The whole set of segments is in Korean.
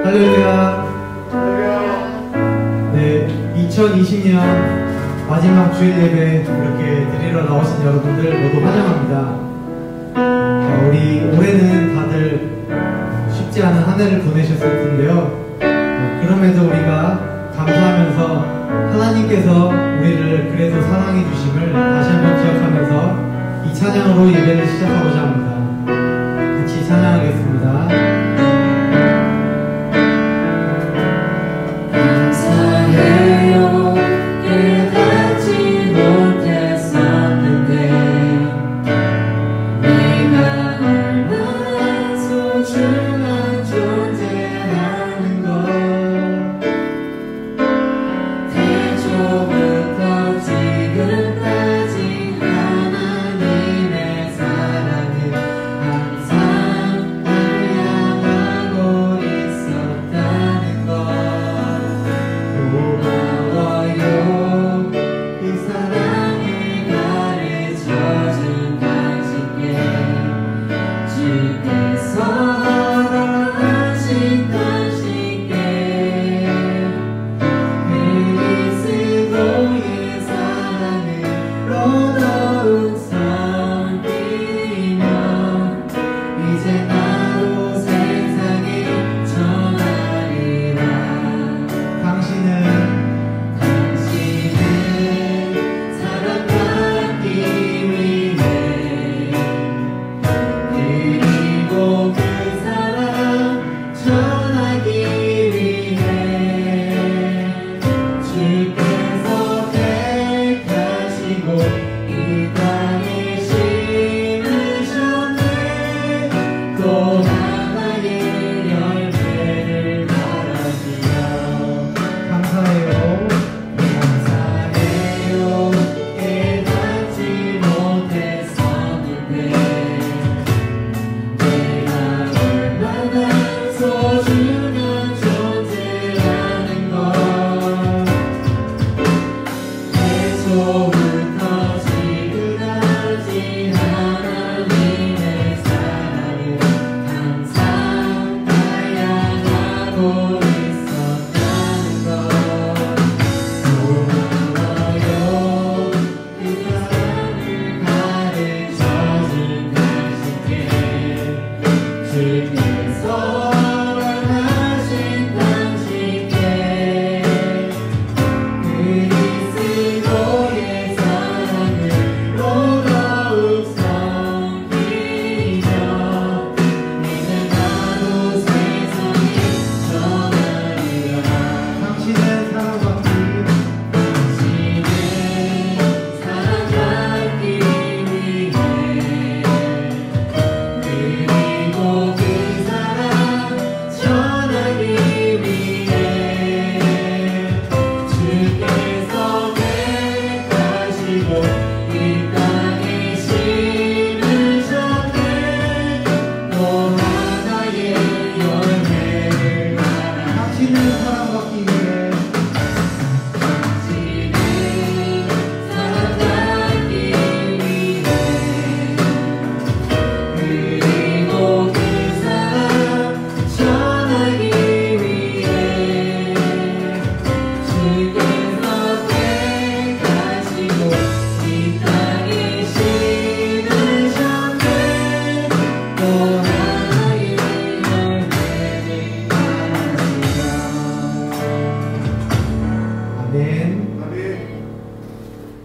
할렐루야. 네, 2020년 마지막 주일 예배 이렇게 드리러 나오신 여러분들 모두 환영합니다. 우리 올해는 다들 쉽지 않은 한 해를 보내셨을 텐데요. 그럼에도 우리가 감사하면서 하나님께서 우리를 그래도 사랑해 주심을 다시 한번 기억하면서 이 찬양으로 예배를 시작하고자 합니다. 같이 찬양하겠습니다.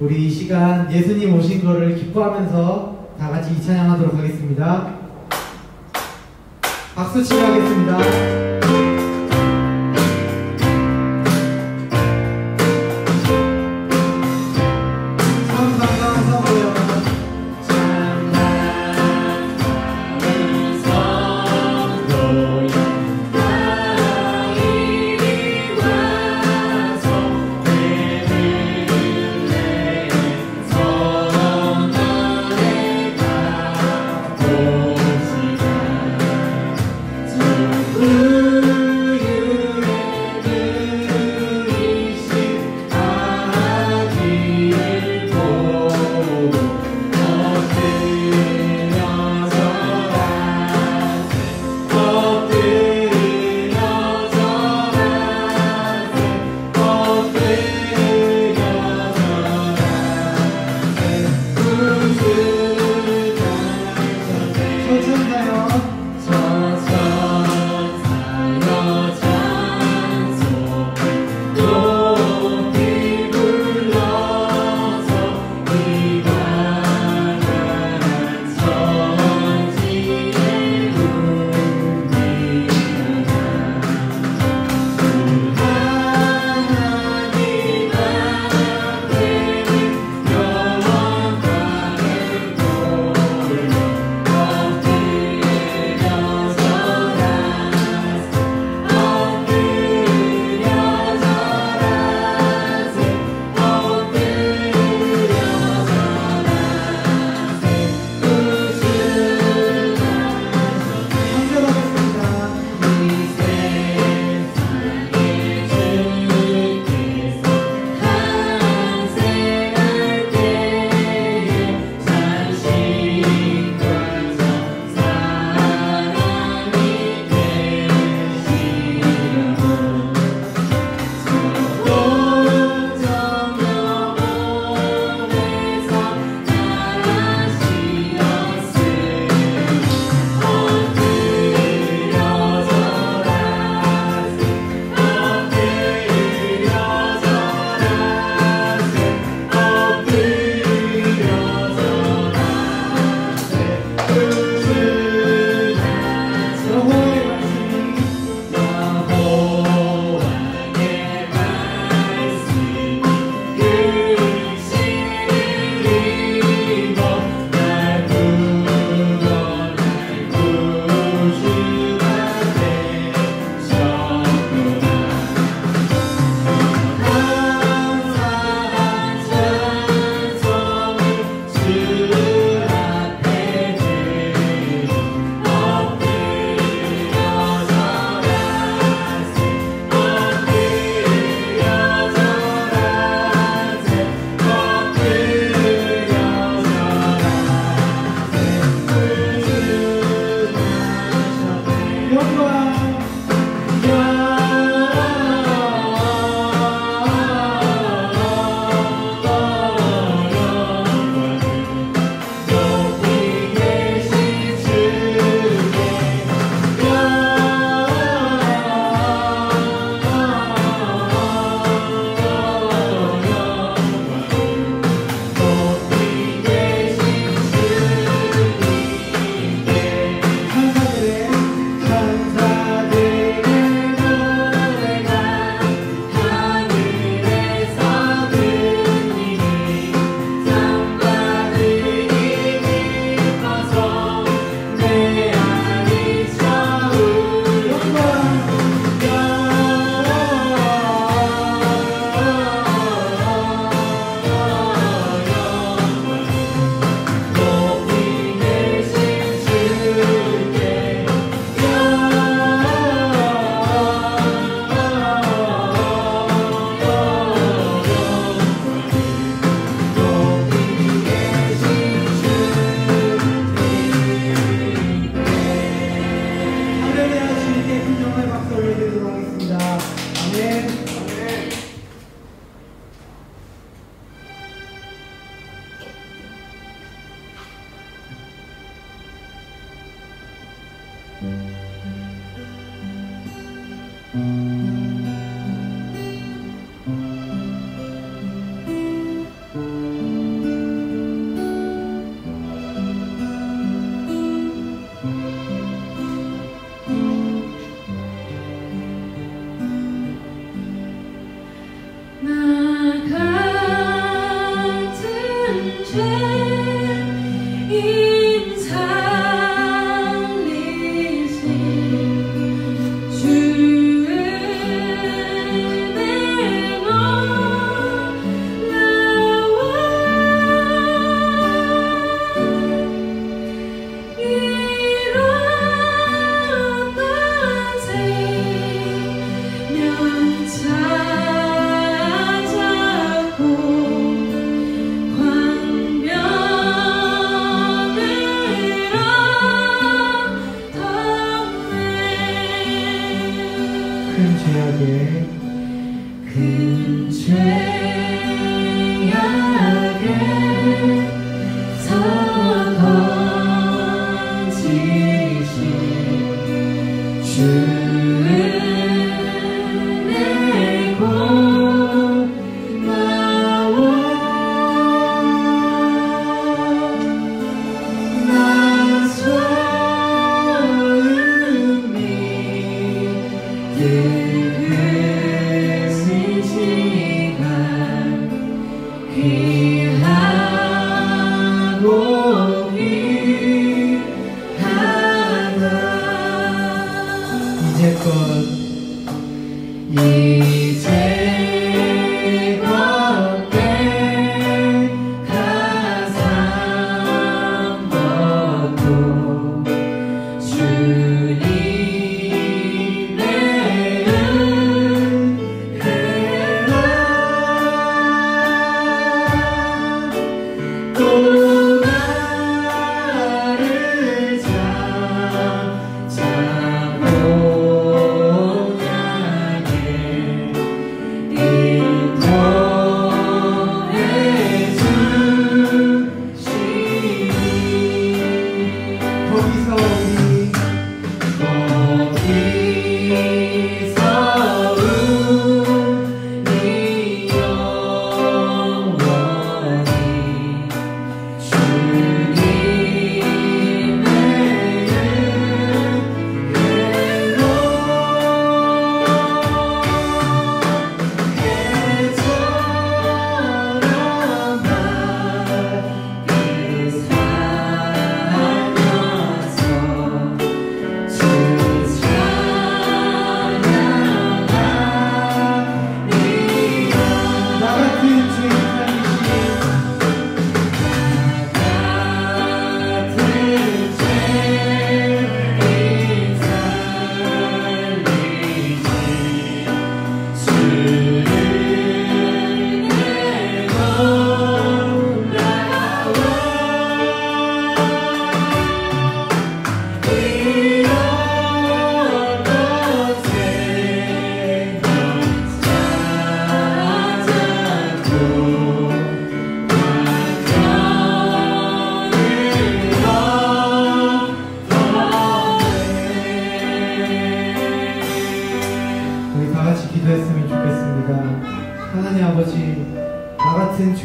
우리 이 시간 예수님 오신 거를 기뻐하면서 다 같이 이 찬양하도록 하겠습니다. 박수 치며 하겠습니다. Ooh.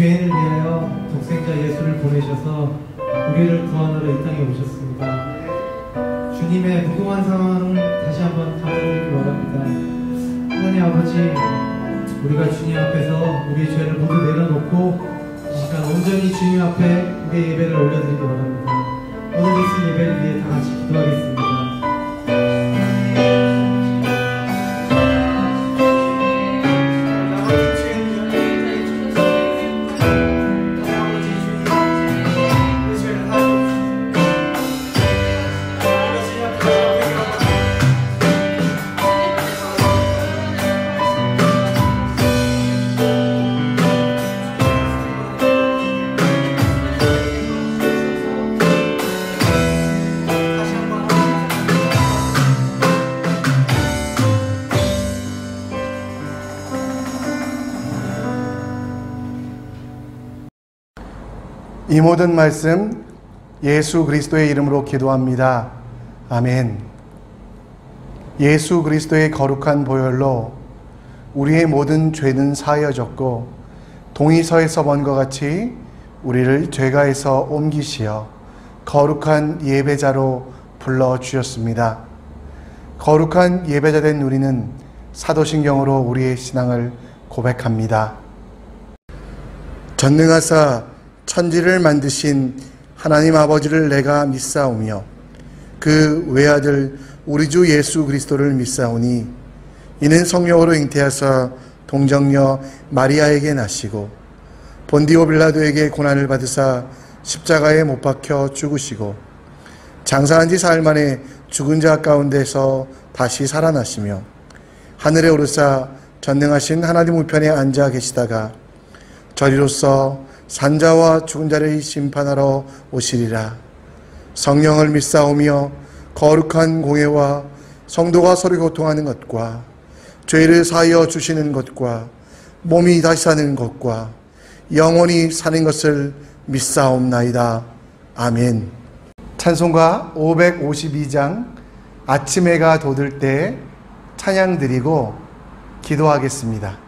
죄인을 위하여 독생자 예수를 보내셔서 우리를 구원하러 이 땅에 오셨습니다. 주님의 무궁한 상황을 다시 한번 감사드리기 바랍니다. 하나님 아버지, 우리가 주님 앞에서 우리의 죄를 모두 내려놓고 이 시간 온전히 주님 앞에 우리의 예배를 올려드리기 바랍니다. 오늘 있을 예배를 위해 다 같이 기도하겠습니다. 이 모든 말씀 예수 그리스도의 이름으로 기도합니다. 아멘. 예수 그리스도의 거룩한 보혈로 우리의 모든 죄는 사하여졌고 동이서에서 본것 같이 우리를 죄가에서 옮기시어 거룩한 예배자로 불러주셨습니다. 거룩한 예배자 된 우리는 사도신경으로 우리의 신앙을 고백합니다. 전능하사 천지를 만드신 하나님 아버지를 내가 믿사오며 그 외아들 우리 주 예수 그리스도를 믿사오니 이는 성령으로 잉태하사 동정녀 마리아에게 나시고 본디오 빌라도에게 고난을 받으사 십자가에 못 박혀 죽으시고 장사한 지 사흘 만에 죽은 자 가운데서 다시 살아나시며 하늘에 오르사 전능하신 하나님 우편에 앉아 계시다가 저리로서 산자와 죽은 자를 심판하러 오시리라. 성령을 믿사오며 거룩한 공예와 성도가 서로 교통하는 것과 죄를 사하여 주시는 것과 몸이 다시 사는 것과 영원히 사는 것을 믿사옵나이다. 아멘. 찬송가 552장 아침 해가 돋을 때 찬양 드리고 기도하겠습니다.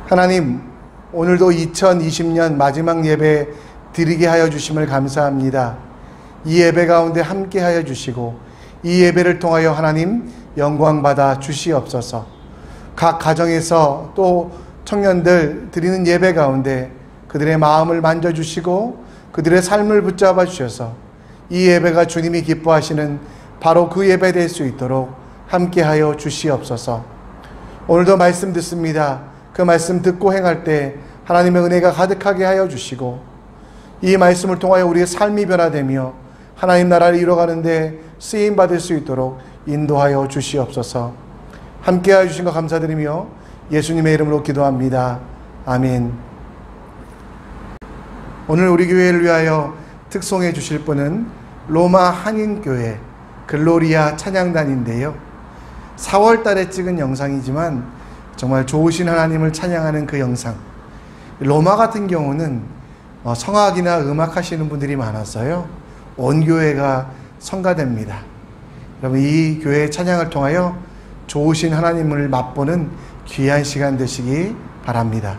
하나님, 오늘도 2020년 마지막 예배 드리게 하여 주심을 감사합니다. 이 예배 가운데 함께 하여 주시고 이 예배를 통하여 하나님 영광 받아 주시옵소서. 각 가정에서 또 청년들 드리는 예배 가운데 그들의 마음을 만져주시고 그들의 삶을 붙잡아 주셔서 이 예배가 주님이 기뻐하시는 바로 그 예배 될 수 있도록 함께 하여 주시옵소서. 오늘도 말씀 듣습니다. 그 말씀 듣고 행할 때 하나님의 은혜가 가득하게 하여 주시고 이 말씀을 통하여 우리의 삶이 변화되며 하나님 나라를 이뤄가는데 쓰임받을 수 있도록 인도하여 주시옵소서. 함께하여 주신 것 감사드리며 예수님의 이름으로 기도합니다. 아멘. 오늘 우리 교회를 위하여 특송해 주실 분은 로마 한인교회 글로리아 찬양단인데요. 4월 달에 찍은 영상이지만 정말 좋으신 하나님을 찬양하는 그 영상. 로마 같은 경우는 성악이나 음악 하시는 분들이 많았어요. 온 교회가 성가됩니다. 여러분, 이 교회의 찬양을 통하여 좋으신 하나님을 맛보는 귀한 시간 되시기 바랍니다.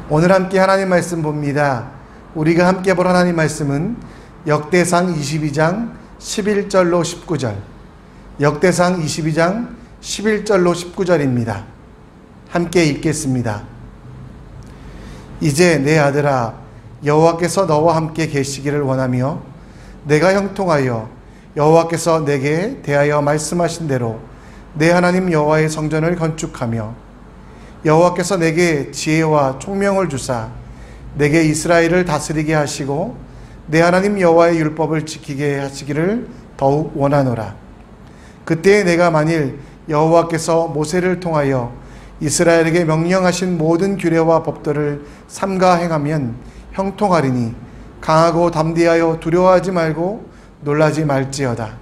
오늘 함께 하나님 말씀 봅니다. 우리가 함께 볼 하나님 말씀은 역대상 22장 11절로 19절, 역대상 22장 11절로 19절입니다. 함께 읽겠습니다. 이제 내 아들아, 여호와께서 너와 함께 계시기를 원하며 내가 형통하여 여호와께서 내게 대하여 말씀하신 대로 내 하나님 여호와의 성전을 건축하며 여호와께서 내게 지혜와 총명을 주사 내게 이스라엘을 다스리게 하시고 내 하나님 여호와의 율법을 지키게 하시기를 더욱 원하노라. 그때에 내가 만일 여호와께서 모세를 통하여 이스라엘에게 명령하신 모든 규례와 법도를 삼가 행하면 형통하리니 강하고 담대하여 두려워하지 말고 놀라지 말지어다.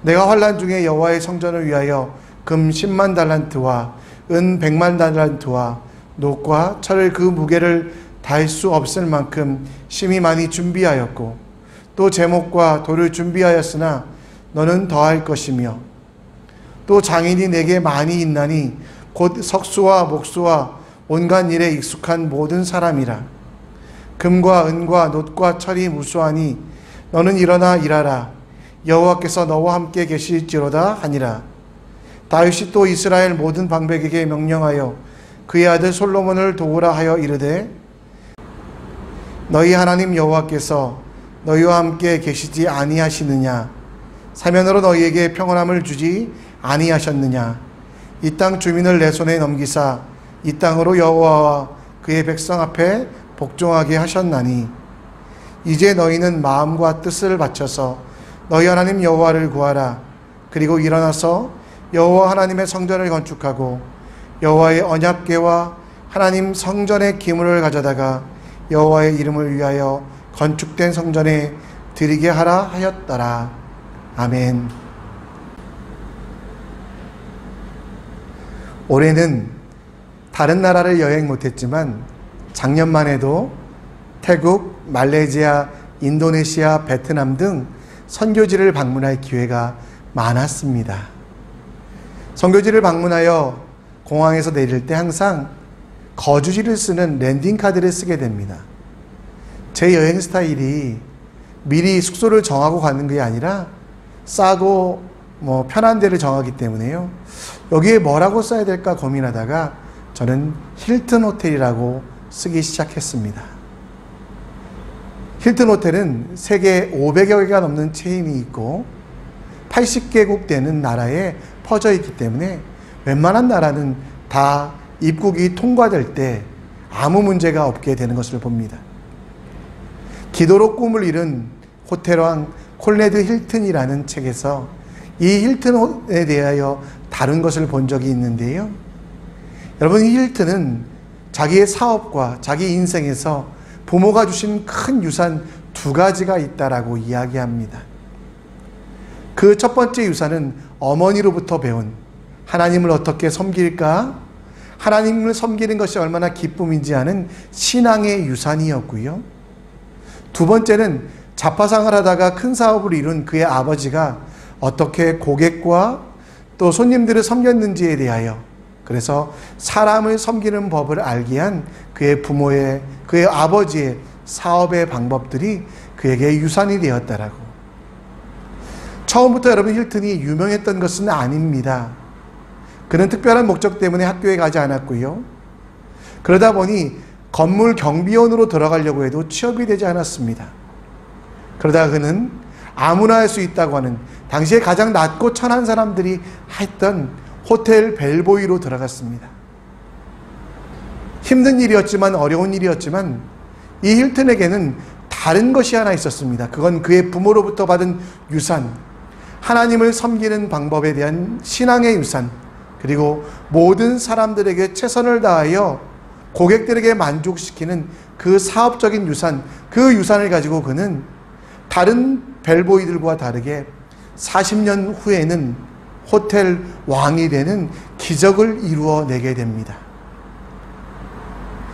내가 환난 중에 여호와의 성전을 위하여 금 10만 달란트와 은 100만 달란트와 녹과 철을 그 무게를 다할 수 없을 만큼 심히 많이 준비하였고 또 제목과 돌을 준비하였으나 너는 더할 것이며 또 장인이 내게 많이 있나니 곧 석수와 목수와 온갖 일에 익숙한 모든 사람이라. 금과 은과 놋과 철이 무수하니 너는 일어나 일하라. 여호와께서 너와 함께 계실지로다 하니라. 다윗이 또 이스라엘 모든 방백에게 명령하여 그의 아들 솔로몬을 도우라 하여 이르되 너희 하나님 여호와께서 너희와 함께 계시지 아니하시느냐? 사면으로 너희에게 평안함을 주지 아니하셨느냐? 이 땅 주민을 내 손에 넘기사 이 땅으로 여호와와 그의 백성 앞에 복종하게 하셨나니 이제 너희는 마음과 뜻을 바쳐서 너희 하나님 여호와를 구하라. 그리고 일어나서 여호와 하나님의 성전을 건축하고 여호와의 언약궤와 하나님 성전의 기물을 가져다가 여호와의 이름을 위하여 건축된 성전에 드리게 하라 하였더라. 아멘. 올해는 다른 나라를 여행 못했지만 작년만 해도 태국, 말레이시아, 인도네시아, 베트남 등 선교지를 방문할 기회가 많았습니다. 선교지를 방문하여 공항에서 내릴 때 항상 거주지를 쓰는 랜딩카드를 쓰게 됩니다. 제 여행 스타일이 미리 숙소를 정하고 가는 게 아니라 싸고 편한 데를 정하기 때문에요. 여기에 뭐라고 써야 될까 고민하다가 저는 힐튼 호텔이라고 쓰기 시작했습니다. 힐튼 호텔은 세계 500여 개가 넘는 체인이 있고 80개국 되는 나라에 퍼져 있기 때문에 웬만한 나라는 다 입국이 통과될 때 아무 문제가 없게 되는 것을 봅니다. 기도로 꿈을 이룬 호텔왕 콜네드 힐튼이라는 책에서 이 힐튼에 대하여 다룬 것을 본 적이 있는데요. 여러분, 이 힐튼은 자기의 사업과 자기 인생에서 부모가 주신 큰 유산 2가지가 있다라고 이야기합니다. 그 첫 번째 유산은 어머니로부터 배운 하나님을 어떻게 섬길까? 하나님을 섬기는 것이 얼마나 기쁨인지 아는 신앙의 유산이었고요. 두 번째는 자파상을 하다가 큰 사업을 이룬 그의 아버지가 어떻게 고객과 또 손님들을 섬겼는지에 대하여, 그래서 사람을 섬기는 법을 알게 한 그의 그의 아버지의 사업의 방법들이 그에게 유산이 되었다라고. 처음부터 여러분 힐튼이 유명했던 것은 아닙니다. 그는 특별한 목적 때문에 학교에 가지 않았고요. 그러다 보니 건물 경비원으로 들어가려고 해도 취업이 되지 않았습니다. 그러다 그는 아무나 할 수 있다고 하는 당시에 가장 낮고 천한 사람들이 했던 호텔 벨보이로 들어갔습니다. 힘든 일이었지만, 어려운 일이었지만 이 힐튼에게는 다른 것이 하나 있었습니다. 그건 그의 부모로부터 받은 유산, 하나님을 섬기는 방법에 대한 신앙의 유산, 그리고 모든 사람들에게 최선을 다하여 고객들에게 만족시키는 그 사업적인 유산, 그 유산을 가지고 그는 다른 벨보이들과 다르게 40년 후에는 호텔 왕이 되는 기적을 이루어내게 됩니다.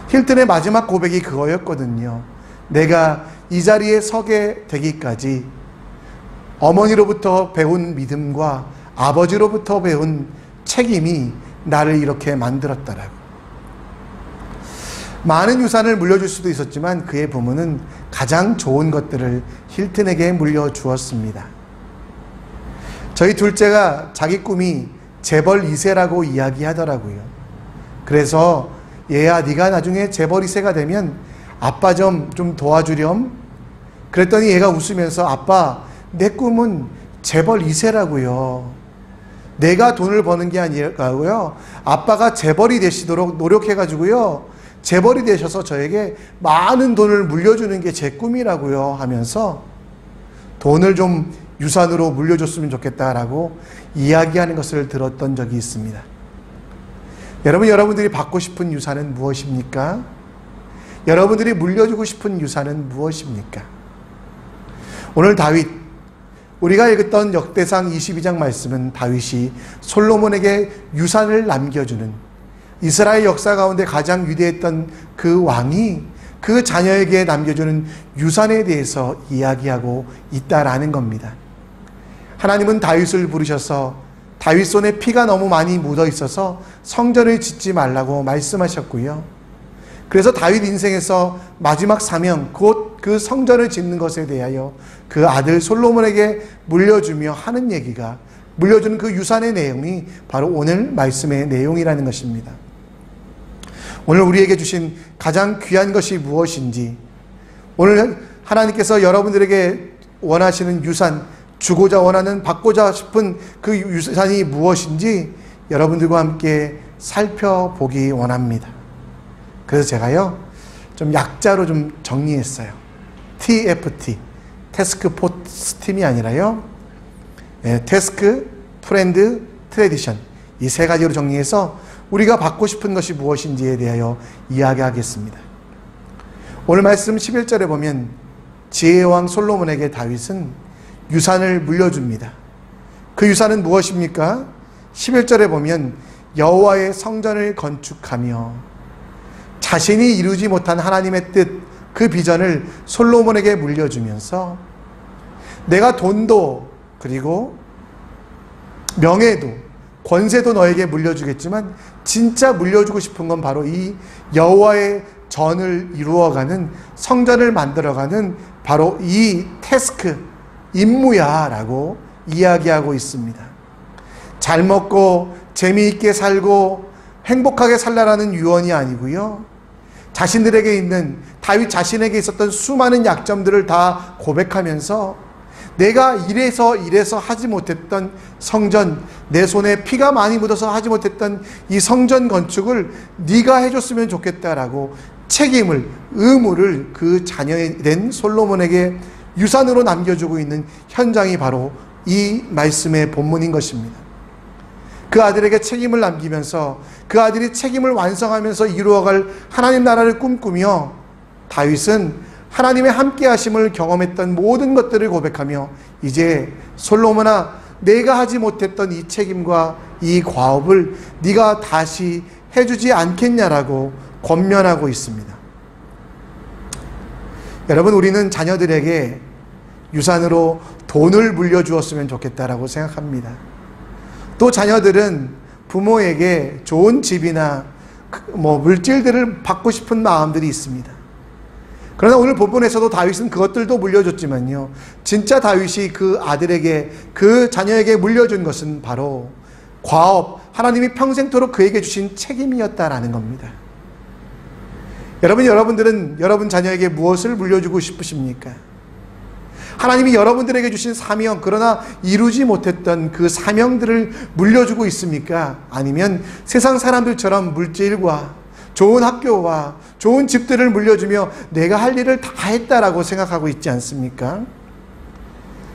힐튼의 마지막 고백이 그거였거든요. 내가 이 자리에 서게 되기까지 어머니로부터 배운 믿음과 아버지로부터 배운 책임이 나를 이렇게 만들었다라고. 많은 유산을 물려줄 수도 있었지만 그의 부모는 가장 좋은 것들을 힐튼에게 물려주었습니다. 저희 둘째가 자기 꿈이 재벌 2세라고 이야기하더라고요. 그래서 얘야, 네가 나중에 재벌 2세가 되면 아빠 좀 도와주렴. 그랬더니 얘가 웃으면서 아빠, 내 꿈은 재벌 2세라고요. 내가 돈을 버는 게 아니라고요. 아빠가 재벌이 되시도록 노력해가지고요. 재벌이 되셔서 저에게 많은 돈을 물려주는 게 제 꿈이라고요 하면서 돈을 좀 유산으로 물려줬으면 좋겠다라고 이야기하는 것을 들었던 적이 있습니다. 여러분들이 받고 싶은 유산은 무엇입니까? 여러분들이 물려주고 싶은 유산은 무엇입니까? 오늘 다윗, 우리가 읽었던 역대상 22장 말씀은 다윗이 솔로몬에게 유산을 남겨주는, 이스라엘 역사 가운데 가장 위대했던 그 왕이 그 자녀에게 남겨주는 유산에 대해서 이야기하고 있다라는 겁니다. 하나님은 다윗을 부르셔서 다윗 손에 피가 너무 많이 묻어 있어서 성전을 짓지 말라고 말씀하셨고요. 그래서 다윗 인생에서 마지막 사명, 곧 그 성전을 짓는 것에 대하여 그 아들 솔로몬에게 물려주며 하는 얘기가, 물려주는 그 유산의 내용이 바로 오늘 말씀의 내용이라는 것입니다. 오늘 우리에게 주신 가장 귀한 것이 무엇인지, 오늘 하나님께서 여러분들에게 원하시는 유산, 주고자 원하는, 받고자 싶은 그 유산이 무엇인지 여러분들과 함께 살펴보기 원합니다. 그래서 제가요, 좀 약자로 좀 정리했어요. TFT, 태스크 포스 팀이 아니라요, 태스크, 프렌드, 트래디션, 이 세 가지로 정리해서 우리가 받고 싶은 것이 무엇인지에 대하여 이야기하겠습니다. 오늘 말씀 11절에 보면 지혜왕 솔로몬에게 다윗은 유산을 물려줍니다. 그 유산은 무엇입니까? 11절에 보면 여호와의 성전을 건축하며, 자신이 이루지 못한 하나님의 뜻, 그 비전을 솔로몬에게 물려주면서 내가 돈도 그리고 명예도 권세도 너에게 물려주겠지만 진짜 물려주고 싶은 건 바로 이 여호와의 전을 이루어가는, 성전을 만들어가는 바로 이 태스크, 임무야 라고 이야기하고 있습니다. 잘 먹고 재미있게 살고 행복하게 살라라는 유언이 아니고요, 자신들에게 있는, 다윗 자신에게 있었던 수많은 약점들을 다 고백하면서 내가 이래서 하지 못했던 성전, 내 손에 피가 많이 묻어서 하지 못했던 이 성전 건축을 네가 해줬으면 좋겠다라고 책임을, 의무를 그 자녀된 솔로몬에게 유산으로 남겨주고 있는 현장이 바로 이 말씀의 본문인 것입니다. 그 아들에게 책임을 남기면서 그 아들이 책임을 완성하면서 이루어갈 하나님 나라를 꿈꾸며 다윗은 하나님의 함께하심을 경험했던 모든 것들을 고백하며 이제 솔로몬아, 내가 하지 못했던 이 책임과 이 과업을 네가 다시 해주지 않겠냐라고 권면하고 있습니다. 여러분, 우리는 자녀들에게 유산으로 돈을 물려주었으면 좋겠다라고 생각합니다. 또 자녀들은 부모에게 좋은 집이나 물질들을 받고 싶은 마음들이 있습니다. 그러나 오늘 본문에서도 다윗은 그것들도 물려줬지만요, 진짜 다윗이 그 아들에게, 그 자녀에게 물려준 것은 바로 과업, 하나님이 평생토록 그에게 주신 책임이었다라는 겁니다. 여러분들은 여러분 자녀에게 무엇을 물려주고 싶으십니까? 하나님이 여러분들에게 주신 사명, 그러나 이루지 못했던 그 사명들을 물려주고 있습니까? 아니면 세상 사람들처럼 물질과 좋은 학교와 좋은 집들을 물려주며 내가 할 일을 다 했다라고 생각하고 있지 않습니까?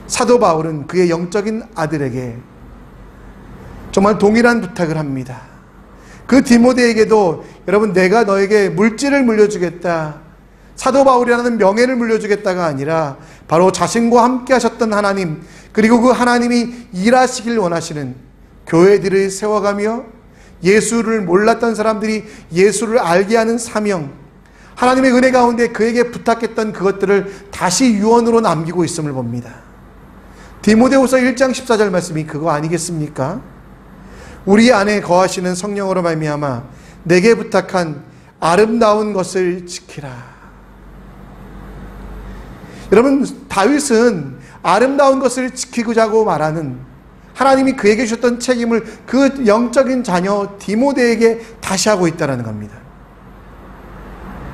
사도 바울은 그의 영적인 아들에게 정말 동일한 부탁을 합니다. 그 디모데에게도 여러분, 내가 너에게 물질을 물려주겠다, 사도 바울이라는 명예를 물려주겠다가 아니라 바로 자신과 함께 하셨던 하나님, 그리고 그 하나님이 일하시길 원하시는 교회들을 세워가며 예수를 몰랐던 사람들이 예수를 알게 하는 사명, 하나님의 은혜 가운데 그에게 부탁했던 그것들을 다시 유언으로 남기고 있음을 봅니다. 디모데후서 1장 14절 말씀이 그거 아니겠습니까? 우리 안에 거하시는 성령으로 말미암아 내게 부탁한 아름다운 것을 지키라. 여러분, 다윗은 아름다운 것을 지키고자고 말하는, 하나님이 그에게 주셨던 책임을 그 영적인 자녀 디모데에게 다시 하고 있다는 겁니다.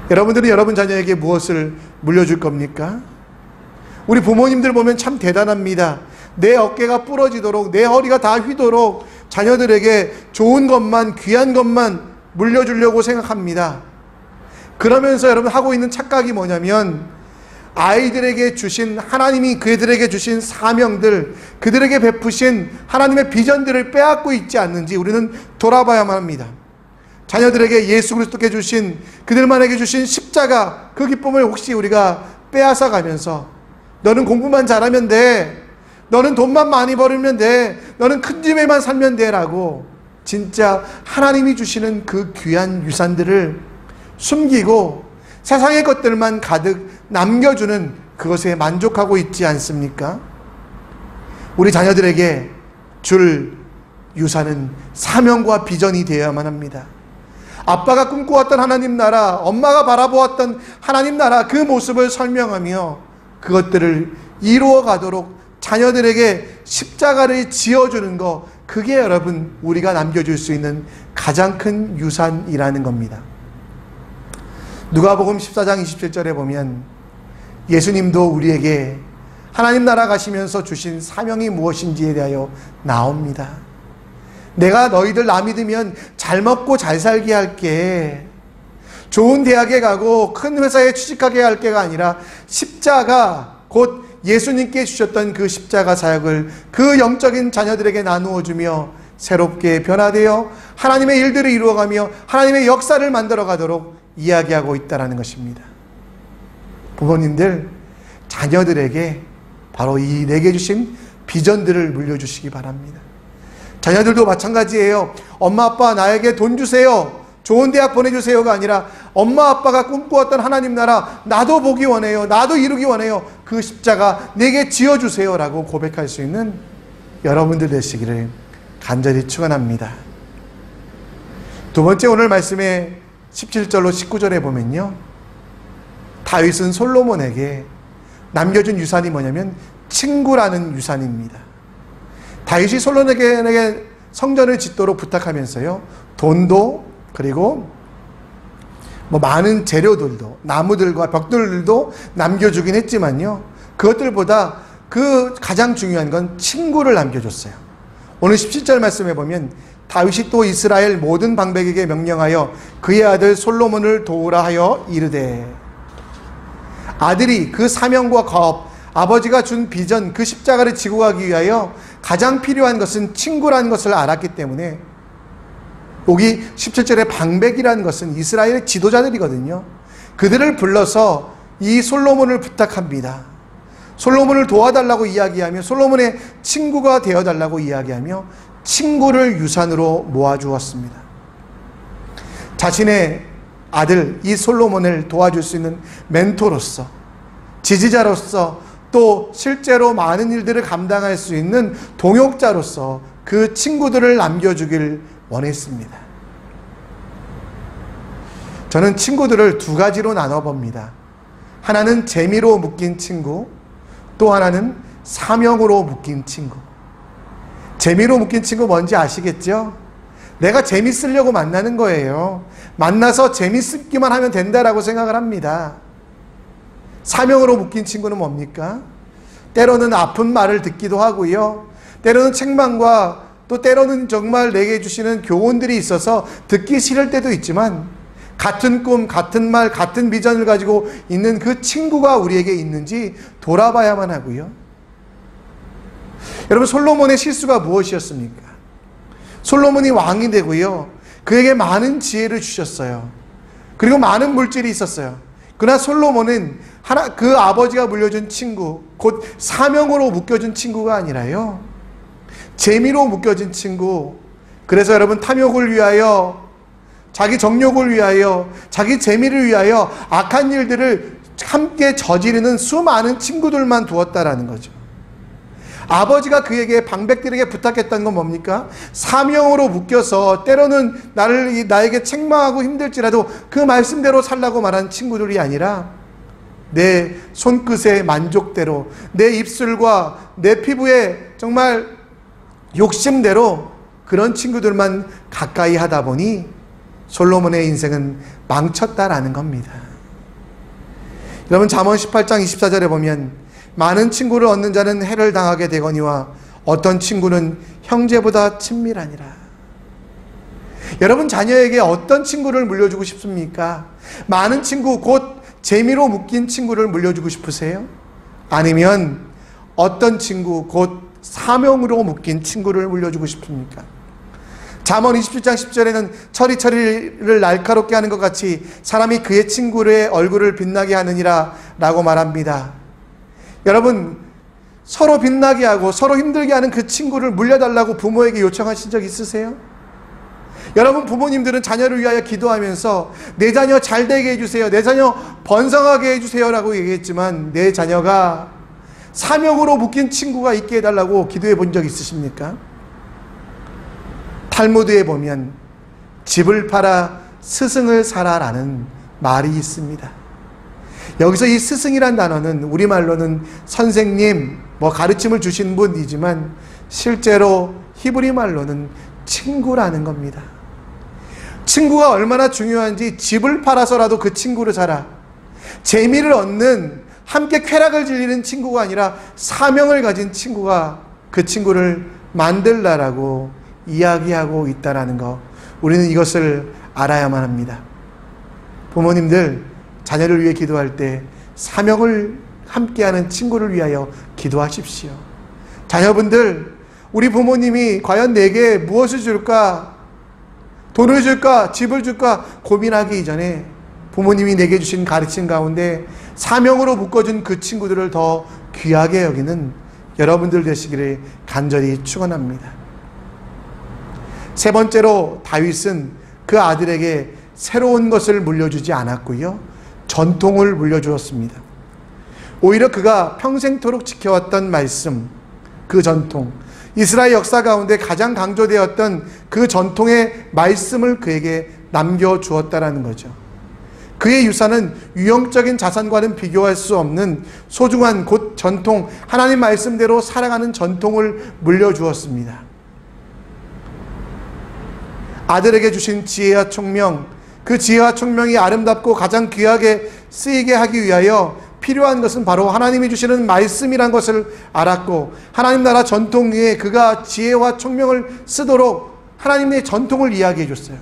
여러분들은 여러분 자녀에게 무엇을 물려줄 겁니까? 우리 부모님들 보면 참 대단합니다. 내 어깨가 부러지도록, 내 허리가 다 휘도록 자녀들에게 좋은 것만, 귀한 것만 물려주려고 생각합니다. 그러면서 여러분 하고 있는 착각이 뭐냐면, 아이들에게 주신, 하나님이 그들에게 주신 사명들, 그들에게 베푸신 하나님의 비전들을 빼앗고 있지 않는지 우리는 돌아봐야만 합니다. 자녀들에게 예수 그리스도께 주신, 그들만에게 주신 십자가, 그 기쁨을 혹시 우리가 빼앗아 가면서 너는 공부만 잘하면 돼, 너는 돈만 많이 벌면 돼, 너는 큰 집에만 살면 돼 라고 진짜 하나님이 주시는 그 귀한 유산들을 숨기고 세상의 것들만 가득 남겨주는 그것에 만족하고 있지 않습니까? 우리 자녀들에게 줄 유산은 사명과 비전이 되어야만 합니다. 아빠가 꿈꾸었던 하나님 나라, 엄마가 바라보았던 하나님 나라, 그 모습을 설명하며 그것들을 이루어 가도록 자녀들에게 십자가를 지어주는 것, 그게 여러분 우리가 남겨줄 수 있는 가장 큰 유산이라는 겁니다. 누가복음 14장 27절에 보면 예수님도 우리에게 하나님 나라 가시면서 주신 사명이 무엇인지에 대하여 나옵니다. 내가 너희들 나 믿으면 잘 먹고 잘 살게 할게, 좋은 대학에 가고 큰 회사에 취직하게 할 게가 아니라 십자가, 곧 예수님께 주셨던 그 십자가 사역을 그 영적인 자녀들에게 나누어 주며 새롭게 변화되어 하나님의 일들을 이루어가며 하나님의 역사를 만들어 가도록 이야기하고 있다는 것입니다. 부모님들, 자녀들에게 바로 이 내게 주신 비전들을 물려주시기 바랍니다. 자녀들도 마찬가지예요. 엄마 아빠 나에게 돈 주세요, 좋은 대학 보내주세요가 아니라 엄마 아빠가 꿈꾸었던 하나님 나라 나도 보기 원해요, 나도 이루기 원해요, 그 십자가 내게 지어주세요 라고 고백할 수 있는 여러분들 되시기를 간절히 축원합니다. 두 번째, 오늘 말씀의 17절로 19절에 보면요, 다윗은 솔로몬에게 남겨준 유산이 뭐냐면 친구라는 유산입니다. 다윗이 솔로몬에게 성전을 짓도록 부탁하면서요, 돈도 그리고 많은 재료들도, 나무들과 벽돌들도 남겨주긴 했지만요, 그것들보다 그 가장 중요한 건 친구를 남겨줬어요. 오늘 17절 말씀에 보면 다윗이 또 이스라엘 모든 방백에게 명령하여 그의 아들 솔로몬을 도우라 하여 이르되, 아들이 그 사명과 과업, 아버지가 준 비전, 그 십자가를 지고 가기 위하여 가장 필요한 것은 친구라는 것을 알았기 때문에, 여기 17절에 방백이라는 것은 이스라엘의 지도자들이거든요. 그들을 불러서 이 솔로몬을 부탁합니다. 솔로몬을 도와달라고 이야기하며 솔로몬의 친구가 되어달라고 이야기하며 친구를 유산으로 모아주었습니다. 자신의 아들 이 솔로몬을 도와줄 수 있는 멘토로서, 지지자로서, 또 실제로 많은 일들을 감당할 수 있는 동역자로서 그 친구들을 남겨주길 원했습니다. 저는 친구들을 두 가지로 나눠봅니다. 하나는 재미로 묶인 친구, 또 하나는 사명으로 묶인 친구. 재미로 묶인 친구 뭔지 아시겠죠? 내가 재밌으려고 만나는 거예요. 만나서 재밌기만 하면 된다라고 생각을 합니다. 사명으로 묶인 친구는 뭡니까? 때로는 아픈 말을 듣기도 하고요, 때로는 책망과 또 때로는 정말 내게 주시는 교훈들이 있어서 듣기 싫을 때도 있지만, 같은 꿈, 같은 말, 같은 비전을 가지고 있는 그 친구가 우리에게 있는지 돌아봐야만 하고요. 여러분, 솔로몬의 실수가 무엇이었습니까? 솔로몬이 왕이 되고요, 그에게 많은 지혜를 주셨어요. 그리고 많은 물질이 있었어요. 그러나 솔로몬은 그 아버지가 물려준 친구, 곧 사명으로 묶여준 친구가 아니라요, 재미로 묶여진 친구. 그래서 여러분, 탐욕을 위하여, 자기 정욕을 위하여, 자기 재미를 위하여 악한 일들을 함께 저지르는 수많은 친구들만 두었다라는 거죠. 아버지가 그에게, 방백들에게 부탁했던 건 뭡니까? 사명으로 묶여서 때로는 나에게 책망하고 힘들지라도 그 말씀대로 살라고 말한 친구들이 아니라, 내 손끝의 만족대로, 내 입술과 내 피부의 정말 욕심대로 그런 친구들만 가까이 하다 보니 솔로몬의 인생은 망쳤다라는 겁니다. 여러분, 잠언 18장 24절에 보면 많은 친구를 얻는 자는 해를 당하게 되거니와 어떤 친구는 형제보다 친밀하니라. 여러분, 자녀에게 어떤 친구를 물려주고 싶습니까? 많은 친구, 곧 재미로 묶인 친구를 물려주고 싶으세요? 아니면 어떤 친구, 곧 사명으로 묶인 친구를 물려주고 싶습니까? 잠언 27장 10절에는 철이를 날카롭게 하는 것 같이 사람이 그의 친구의 얼굴을 빛나게 하느니라 라고 말합니다. 여러분, 서로 빛나게 하고 서로 힘들게 하는 그 친구를 물려달라고 부모에게 요청하신 적 있으세요? 여러분 부모님들은 자녀를 위하여 기도하면서 내 자녀 잘 되게 해주세요, 내 자녀 번성하게 해주세요 라고 얘기했지만 내 자녀가 사명으로 묶인 친구가 있게 해달라고 기도해 본 적 있으십니까? 탈무드에 보면 집을 팔아 스승을 사라라는 말이 있습니다. 여기서 이 스승이란 단어는 우리말로는 선생님, 가르침을 주신 분이지만 실제로 히브리 말로는 친구라는 겁니다. 친구가 얼마나 중요한지 집을 팔아서라도 그 친구를 사라. 재미를 얻는, 함께 쾌락을 즐기는 친구가 아니라 사명을 가진 친구가 그 친구를 만들라라고 이야기하고 있다는 것, 우리는 이것을 알아야만 합니다. 부모님들, 자녀를 위해 기도할 때 사명을 함께하는 친구를 위하여 기도하십시오. 자녀분들, 우리 부모님이 과연 내게 무엇을 줄까? 돈을 줄까? 집을 줄까? 고민하기 이전에 부모님이 내게 주신 가르침 가운데 사명으로 묶어준 그 친구들을 더 귀하게 여기는 여러분들 되시기를 간절히 축원합니다. 세 번째로 다윗은 그 아들에게 새로운 것을 물려주지 않았고요, 전통을 물려주었습니다. 오히려 그가 평생토록 지켜왔던 말씀, 그 전통, 이스라엘 역사 가운데 가장 강조되었던 그 전통의 말씀을 그에게 남겨주었다라는 거죠. 그의 유산은 유형적인 자산과는 비교할 수 없는 소중한 곧 전통, 하나님 말씀대로 살아가는 전통을 물려주었습니다. 아들에게 주신 지혜와 총명, 그 지혜와 총명이 아름답고 가장 귀하게 쓰이게 하기 위하여 필요한 것은 바로 하나님이 주시는 말씀이란 것을 알았고, 하나님 나라 전통 위에 그가 지혜와 총명을 쓰도록 하나님의 전통을 이야기해 줬어요.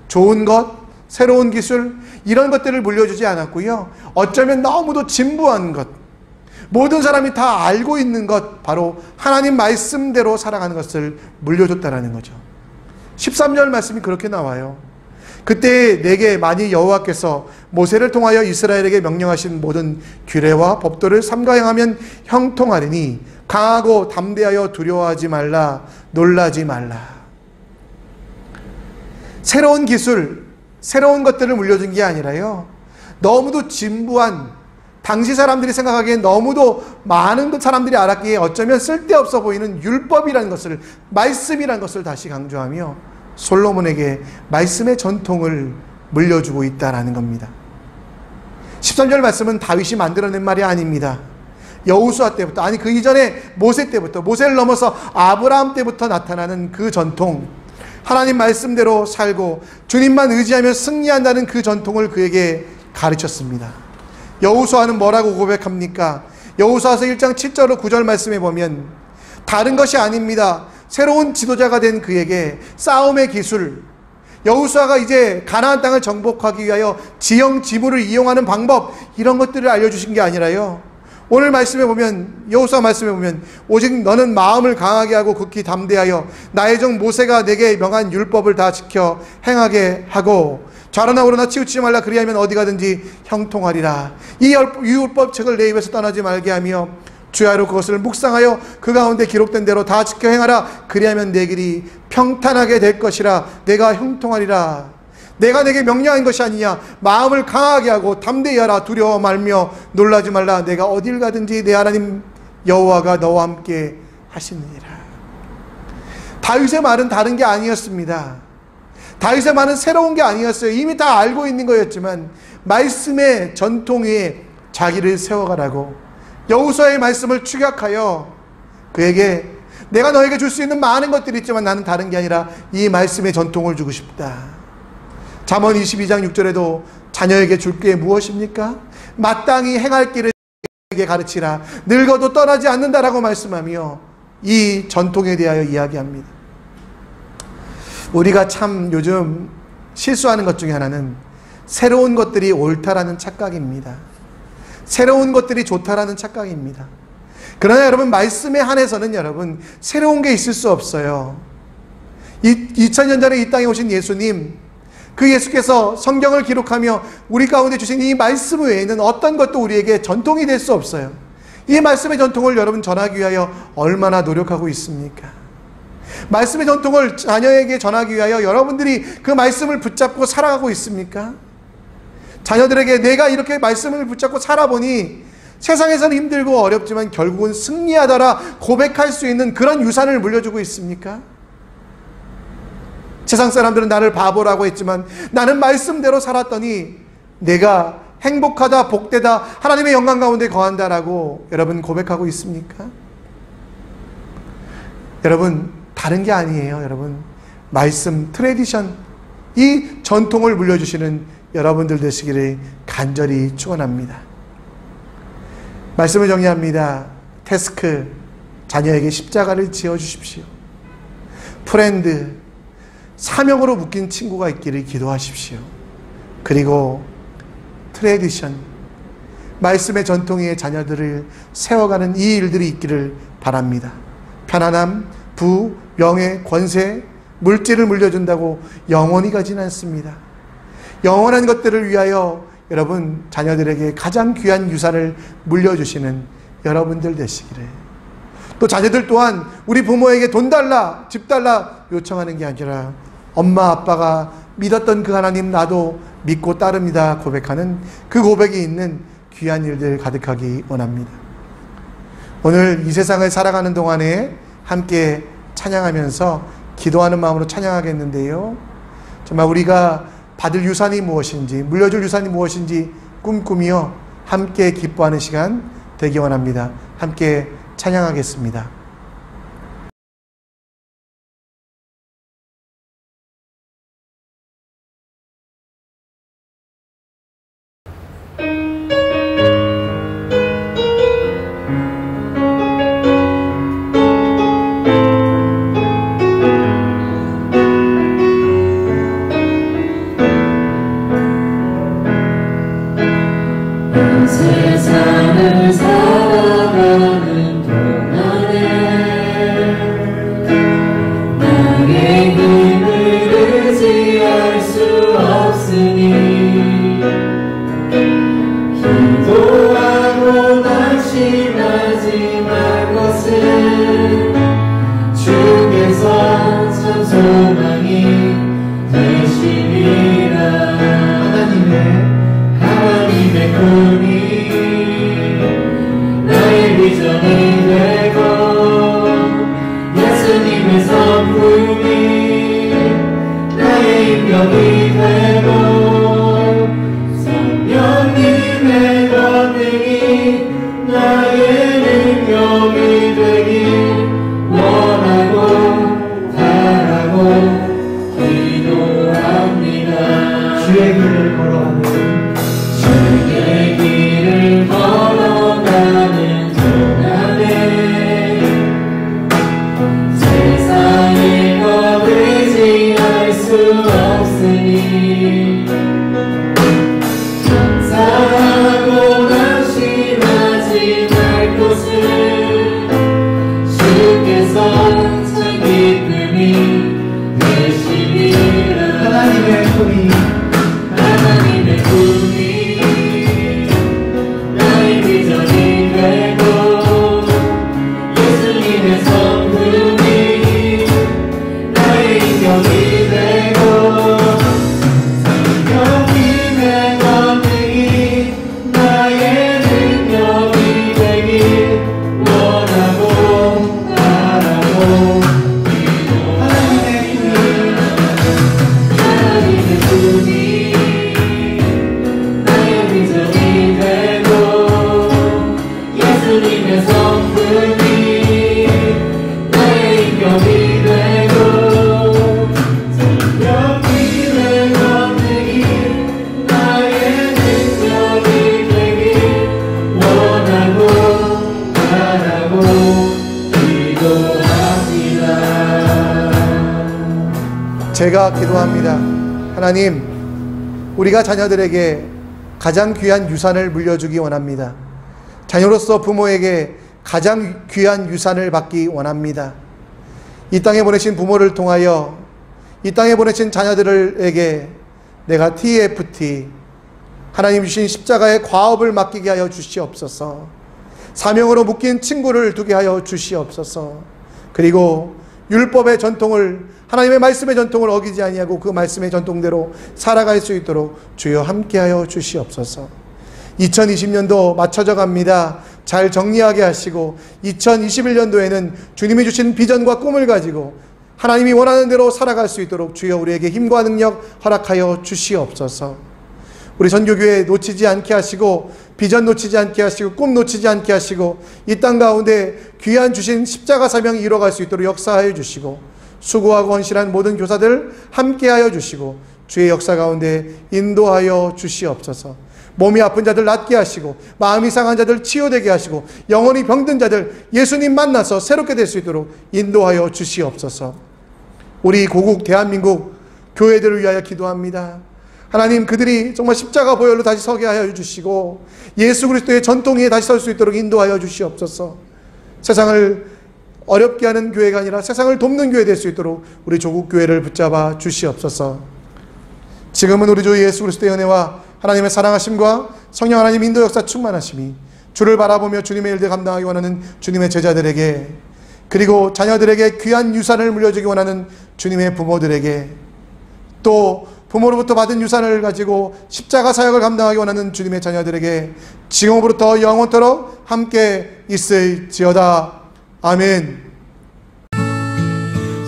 좋은 것, 새로운 기술, 이런 것들을 물려주지 않았고요, 어쩌면 너무도 진부한 것, 모든 사람이 다 알고 있는 것, 바로 하나님 말씀대로 살아가는 것을 물려줬다라는 거죠. 13절 말씀이 그렇게 나와요. 그때 내게 만일 여호와께서 모세를 통하여 이스라엘에게 명령하신 모든 규례와 법도를 삼가 행하면 형통하리니 강하고 담대하여 두려워하지 말라, 놀라지 말라. 새로운 기술, 새로운 것들을 물려준 게 아니라요, 너무도 진부한, 당시 사람들이 생각하기엔 너무도 많은 사람들이 알았기에 어쩌면 쓸데없어 보이는 율법이라는 것을, 말씀이라는 것을 다시 강조하며 솔로몬에게 말씀의 전통을 물려주고 있다는 겁니다. 13절 말씀은 다윗이 만들어낸 말이 아닙니다. 여호수아 때부터, 아니 그 이전에 모세 때부터, 모세를 넘어서 아브라함 때부터 나타나는 그 전통, 하나님 말씀대로 살고 주님만 의지하며 승리한다는 그 전통을 그에게 가르쳤습니다. 여호수아는 뭐라고 고백합니까? 여호수아서 1장 7절로 9절 말씀에 보면 다른 것이 아닙니다. 새로운 지도자가 된 그에게 싸움의 기술, 여호수아가 이제 가나안 땅을 정복하기 위하여 지형 지물을 이용하는 방법, 이런 것들을 알려주신 게 아니라요, 오늘 말씀에 보면, 여호수아 말씀에 보면 오직 너는 마음을 강하게 하고 극히 담대하여 나의 종 모세가 내게 명한 율법을 다 지켜 행하게 하고 좌로나 우로나 치우치지 말라, 그리하면 어디 가든지 형통하리라. 이 율법책을 내 입에서 떠나지 말게 하며 주야로 그것을 묵상하여 그 가운데 기록된 대로 다 지켜 행하라. 그리하면 내 길이 평탄하게 될 것이라, 내가 형통하리라. 내가 내게 명령한 것이 아니냐. 마음을 강하게 하고 담대히 하라. 두려워 말며 놀라지 말라. 내가 어딜 가든지 내 하나님 여호와가 너와 함께 하시느니라. 다윗의 말은 다른 게 아니었습니다. 다윗의 말은 새로운 게 아니었어요. 이미 다 알고 있는 거였지만 말씀의 전통 위에 자기를 세워가라고 여호수아의 말씀을 축약하여 그에게 내가 너에게 줄 수 있는 많은 것들이 있지만 나는 다른 게 아니라 이 말씀의 전통을 주고 싶다. 잠언 22장 6절에도 자녀에게 줄 게 무엇입니까? 마땅히 행할 길을 가르치라. 늙어도 떠나지 않는다라고 말씀하며 이 전통에 대하여 이야기합니다. 우리가 참 요즘 실수하는 것 중에 하나는 새로운 것들이 옳다라는 착각입니다. 새로운 것들이 좋다라는 착각입니다. 그러나 여러분, 말씀에 한해서는 여러분 새로운 게 있을 수 없어요. 2000년 전에 이 땅에 오신 예수님, 그 예수께서 성경을 기록하며 우리 가운데 주신 이 말씀 외에는 어떤 것도 우리에게 전통이 될 수 없어요. 이 말씀의 전통을 여러분 전하기 위하여 얼마나 노력하고 있습니까? 말씀의 전통을 자녀에게 전하기 위하여 여러분들이 그 말씀을 붙잡고 살아가고 있습니까? 자녀들에게 내가 이렇게 말씀을 붙잡고 살아보니 세상에서는 힘들고 어렵지만 결국은 승리하더라 고백할 수 있는 그런 유산을 물려주고 있습니까? 세상 사람들은 나를 바보라고 했지만 나는 말씀대로 살았더니 내가 행복하다, 복되다, 하나님의 영광 가운데 거한다라고 여러분 고백하고 있습니까? 여러분, 다른 게 아니에요. 여러분, 말씀, 트레디션, 이 전통을 물려주시는 여러분들 되시기를 간절히 축원합니다. 말씀을 정리합니다. 태스크, 자녀에게 십자가를 지어주십시오. 프렌드, 사명으로 묶인 친구가 있기를 기도하십시오. 그리고 트레디션, 말씀의 전통 위에 자녀들을 세워가는 이 일들이 있기를 바랍니다. 편안함, 부, 명예, 권세, 물질을 물려준다고 영원히 가진 않습니다. 영원한 것들을 위하여 여러분 자녀들에게 가장 귀한 유산을 물려주시는 여러분들 되시기를. 또 자녀들 또한 우리 부모에게 돈 달라, 집 달라 요청하는 게 아니라 엄마 아빠가 믿었던 그 하나님 나도 믿고 따릅니다 고백하는 그 고백이 있는 귀한 일들 가득하기 원합니다. 오늘 이 세상을 살아가는 동안에 함께 찬양하면서 기도하는 마음으로 찬양하겠는데요, 정말 우리가 받을 유산이 무엇인지, 물려줄 유산이 무엇인지 꿈꾸며 함께 기뻐하는 시간 되기 원합니다. 함께 찬양하겠습니다. 세상을 살아가는 동안에 나의 힘을 의지할 수 없으니 기도하고 낙심하지 말 것을 주께서 참 소망이 되시리라. 하나님의 꿈이 나의 비전이 되고 예수님의 성품이 나의 인격이 되고 성령님의 권능이 나의 능력이 되길 원하고 바라고 기도합니다. 주의 길을 걸어가는 주의 길을 걸어가는 동안에 세상의 것 의지할 수 없으니 감사하고 낙심하지 말 것을 주께서 참 기쁨이 되시리라. 하나님의 꿈이 하나님의 꿈이 나의 비전이 되고 예수님의 성품이 나의 인격이 되고 성령님의 권능이 나의 능력이 되길 원하고 바라고 하나님의 꿈이 하나님의 꿈이 나의 비전이 되고 예수님의 성품이 나의 인격이 되고 성령님의 권능이 나의 능력이 되길 원하고 바라고 기도합니다. 제가 기도합니다. 하나님, 우리가 자녀들에게 가장 귀한 유산을 물려주기 원합니다. 자녀로서 부모에게 가장 귀한 유산을 받기 원합니다. 이 땅에 보내신 부모를 통하여 이 땅에 보내신 자녀들에게 내가 TFT, 하나님 주신 십자가의 과업을 맡기게 하여 주시옵소서. 사명으로 묶인 친구를 두게 하여 주시옵소서. 그리고 율법의 전통을, 하나님의 말씀의 전통을 어기지 아니하고 그 말씀의 전통대로 살아갈 수 있도록 주여 함께하여 주시옵소서. 2020년도 맞춰져 갑니다. 잘 정리하게 하시고 2021년도에는 주님이 주신 비전과 꿈을 가지고 하나님이 원하는 대로 살아갈 수 있도록 주여 우리에게 힘과 능력 허락하여 주시옵소서. 우리 선교교회 놓치지 않게 하시고 비전 놓치지 않게 하시고 꿈 놓치지 않게 하시고 이 땅 가운데 귀한 주신 십자가 사명이 이루어갈 수 있도록 역사하여 주시고 수고하고 헌신한 모든 교사들 함께하여 주시고 주의 역사 가운데 인도하여 주시옵소서. 몸이 아픈 자들 낫게 하시고 마음이 상한 자들 치유되게 하시고 영혼이 병든 자들 예수님 만나서 새롭게 될 수 있도록 인도하여 주시옵소서. 우리 고국 대한민국 교회들을 위하여 기도합니다. 하나님, 그들이 정말 십자가 보혈로 다시 서게 하여 주시고 예수 그리스도의 전통 위에 다시 설 수 있도록 인도하여 주시옵소서. 세상을 어렵게 하는 교회가 아니라 세상을 돕는 교회 될 수 있도록 우리 조국 교회를 붙잡아 주시옵소서. 지금은 우리 주 예수 그리스도의 은혜와 하나님의 사랑하심과 성령 하나님 인도 역사 충만하심이 주를 바라보며 주님의 일들 감당하기 원하는 주님의 제자들에게, 그리고 자녀들에게 귀한 유산을 물려주기 원하는 주님의 부모들에게, 또 부모로부터 받은 유산을 가지고 십자가 사역을 감당하기 원하는 주님의 자녀들에게 지금부터 영원토록 함께 있을지어다. 아멘.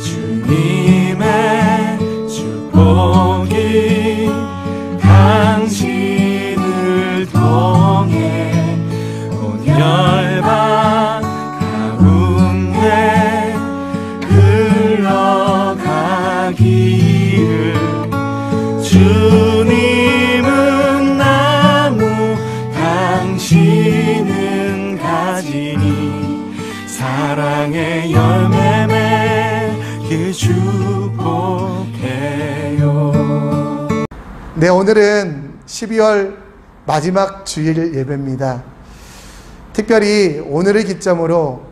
주님의 축복이 당신을 통해 온 열방 가운데 흘러가기를. 주님은 나무 당신은 가지니 사랑의 열매 맺길 축복해요. 네, 오늘은 12월 마지막 주일 예배입니다. 특별히 오늘을 기점으로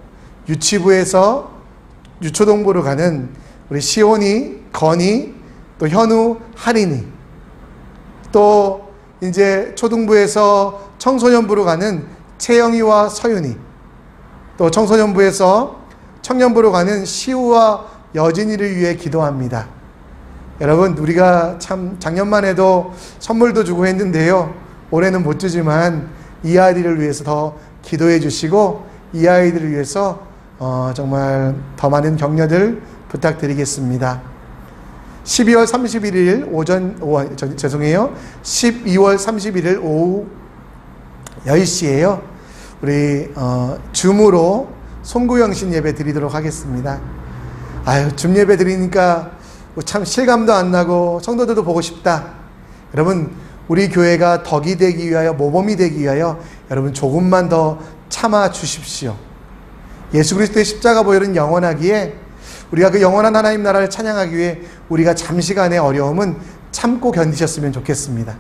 유치부에서 유초동부로 가는 우리 시온이, 건이, 또 현우, 할인이, 또 이제 초등부에서 청소년부로 가는 채영이와 서윤이, 또 청소년부에서 청년부로 가는 시우와 여진이를 위해 기도합니다. 여러분, 우리가 참 작년만 해도 선물도 주고 했는데요, 올해는 못 주지만 이 아이들을 위해서 더 기도해 주시고 이 아이들을 위해서 정말 더 많은 격려들 부탁드리겠습니다. 12월 31일 죄송해요. 12월 31일 오후 10시에요. 우리 줌으로 송구영신 예배 드리도록 하겠습니다. 줌 예배 드리니까 참 실감도 안 나고 성도들도 보고 싶다. 여러분, 우리 교회가 덕이 되기 위하여, 모범이 되기 위하여 여러분 조금만 더 참아 주십시오. 예수 그리스도의 십자가 보혈은 영원하기에 우리가 그 영원한 하나님 나라를 찬양하기 위해 우리가 잠시간의 어려움은 참고 견디셨으면 좋겠습니다.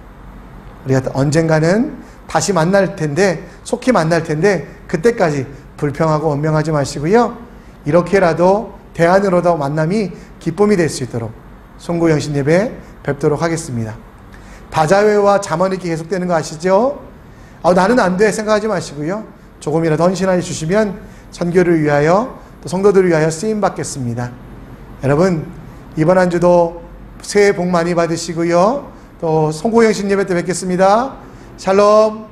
우리가 언젠가는 다시 만날 텐데, 속히 만날 텐데 그때까지 불평하고 원명하지 마시고요, 이렇게라도 대안으로도 만남이 기쁨이 될 수 있도록 송구영신 예배 뵙도록 하겠습니다. 다자회와 잠언읽기 계속되는 거 아시죠? 나는 안 돼 생각하지 마시고요, 조금이라도 헌신해 주시면 선교를 위하여 또 성도들을 위하여 쓰임 받겠습니다. 여러분, 이번 한 주도 새해 복 많이 받으시고요, 또 송구영신 예배 때 뵙겠습니다. 샬롬.